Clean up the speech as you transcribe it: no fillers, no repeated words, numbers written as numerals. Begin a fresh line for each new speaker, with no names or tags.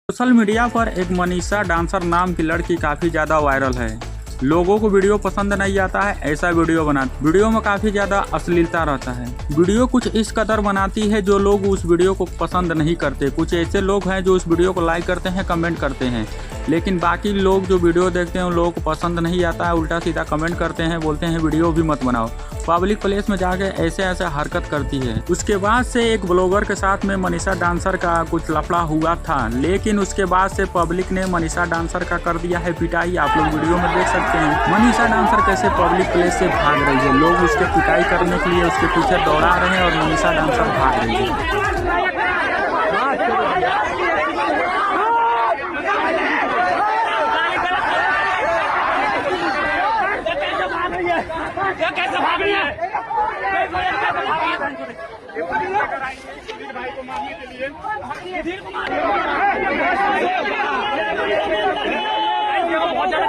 Social media पर एक Manisha dancer नाम की लड़की काफी ज्यादा वायरल है। लोगों को वीडियो पसंद नहीं आता है, ऐसा वीडियो वीडियो में काफी ज्यादा अश्लीलता रहता है। वीडियो कुछ इस कदर बनाती है जो लोग उस वीडियो को पसंद नहीं करते। कुछ ऐसे लोग हैं जो उस वीडियो को लाइक करते हैं, कमेंट करते हैं, लेकिन बाकी लोग जो वीडियो देखते हैं उन लोगों को पसंद नहीं आता है, उल्टा सीधा कमेंट करते हैं, बोलते हैं वीडियो भी मत बनाओ। पब्लिक प्लेस में जाके ऐसे हरकत करती है। उसके बाद से एक ब्लॉगर के साथ में मनीषा डांसर का कुछ लफड़ा हुआ था, लेकिन उसके बाद से पब्लिक ने मनीषा डांसर का कर दिया है पिटाई। आप लोग वीडियो में देख सकते हैं मनीषा डांसर कैसे पब्लिक प्लेस से भाग रही है। लोग उसके पिटाई करने के लिए उसके पीछे दौड़ा रहे हैं और मनीषा डांसर भाग रही है।
कैसे भाग रही है? भाई को मारने के लिए बहुत ज्यादा